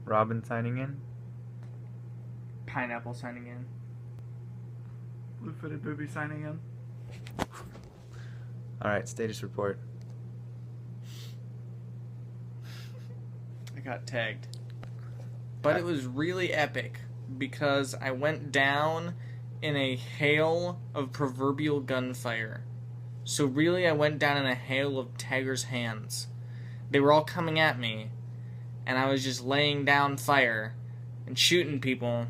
Robin signing in. Pineapple signing in. Blue-footed booby signing in. All right, status report. I got tagged. But it was really epic because I went down in a hail of proverbial gunfire. So really I went down in a hail of taggers' hands. They were all coming at me, and I was just laying down fire and shooting people,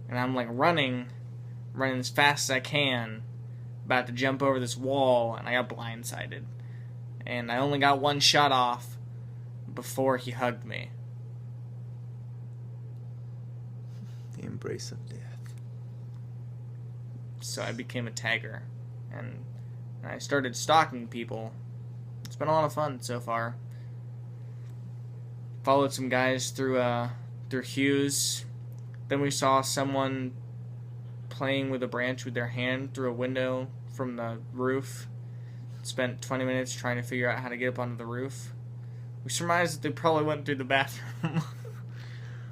and I'm like running as fast as I can, about to jump over this wall, and I got blindsided. And I only got one shot off before he hugged me. The embrace of death. So I became a tagger, and I started stalking people. It's been a lot of fun so far. Followed some guys through Hughes. Then we saw someone playing with a branch with their hand through a window from the roof. Spent 20 minutes trying to figure out how to get up onto the roof. We surmised that they probably went through the bathroom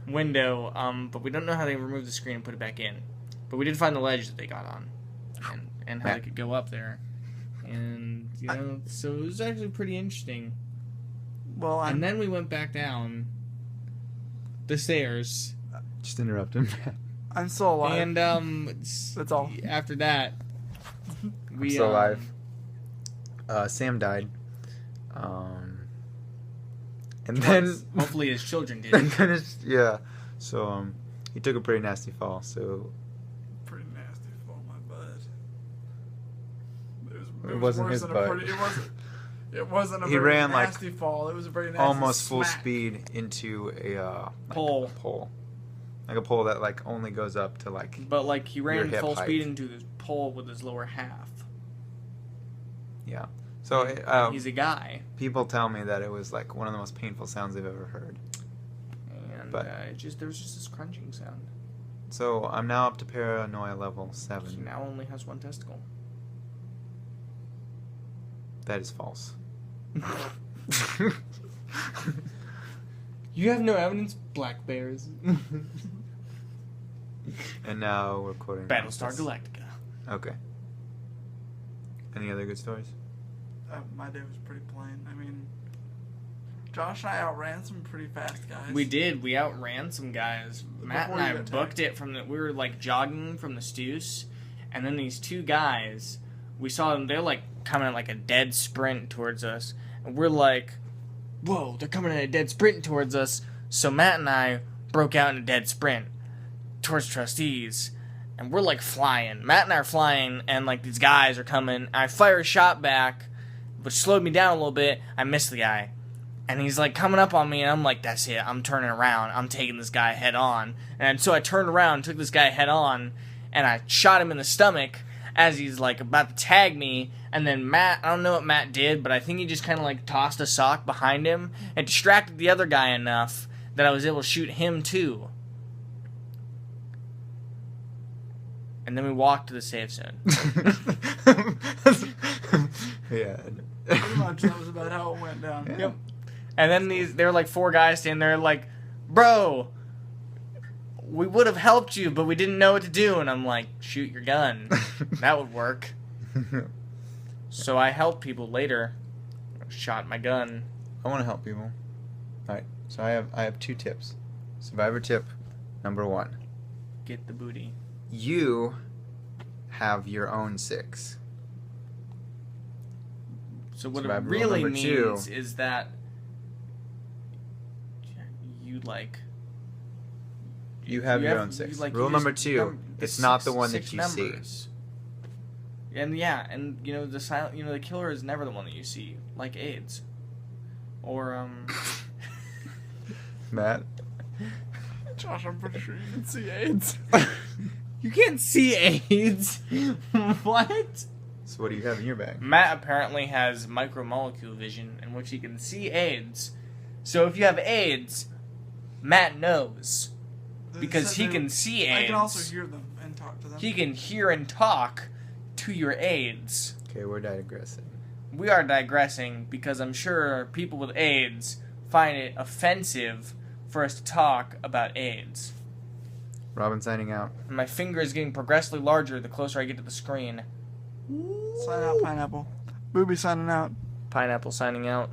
window, but we don't know how they removed the screen and put it back in. But we did find the ledge that they got on, and how they could go up there. And, so it was actually pretty interesting. Well, and then we went back down the stairs. Just interrupt him. I'm still alive. And, that's all. After that, I'm still alive. Sam died. And then... Hopefully his children did. Yeah. So, he took a pretty nasty fall, so... Pretty nasty fall, my butt. It wasn't his butt. It wasn't a he very ran nasty fall. It was a very nasty almost full smack. speed into a pole. Like a pole that like only goes up to like. But like he ran full height. speed into the pole with his lower half. Yeah. So he's a guy. People tell me that it was like one of the most painful sounds they've ever heard. And but there was just this crunching sound. So I'm now up to paranoia level 7. He now only has one testicle. That is false. You have no evidence, Black Bears. And now we're quoting Battlestar Galactica. Okay. Any other good stories? My day was pretty plain. I mean, Josh and I outran some pretty fast guys. We did. We outran some guys. Matt and I booked it from we were like jogging from the Stews, and then these two guys, we saw them. They're like coming at like a dead sprint towards us, and we're like, "Whoa! They're coming at a dead sprint towards us." So Matt and I broke out in a dead sprint towards Trustees, and we're like flying. Matt and I are flying, and like these guys are coming. I fire a shot back, which slowed me down a little bit. I missed the guy. And he's like coming up on me, and I'm like, that's it. I'm turning around. I'm taking this guy head on. And so I turned around, took this guy head on, and I shot him in the stomach as he's like about to tag me. And then Matt, I don't know what Matt did, but I think he just kind of like tossed a sock behind him and distracted the other guy enough that I was able to shoot him too. And then we walked to the safe zone. Yeah. Pretty much that was about how it went down. Yeah. Yep. And then there were like 4 guys standing there like, bro, we would have helped you, but we didn't know what to do. And I'm like, shoot your gun. That would work. So I helped people later. Shot my gun. I want to help people. Alright, so I have 2 tips. Survivor tip number 1. Get the booty. You have your own 6. So what Survivor it really rule number means 2. is that you like... You have your own 6. Like, Rule number 2, it's not the one that you see. And yeah, and you know the killer is never the one that you see, like AIDS. Or Matt? Josh, I'm pretty sure you can see AIDS. You can't see AIDS. What? So what do you have in your bag? Matt apparently has micromolecule vision in which he can see AIDS. So if you have AIDS, Matt knows. Because he can see AIDS. I can also hear them and talk to them. He can hear and talk to your AIDS. Okay, we're digressing. We are digressing because I'm sure people with AIDS find it offensive for us to talk about AIDS. Robin signing out. And my finger is getting progressively larger the closer I get to the screen. Sign out, Pineapple. Booby signing out. Pineapple signing out.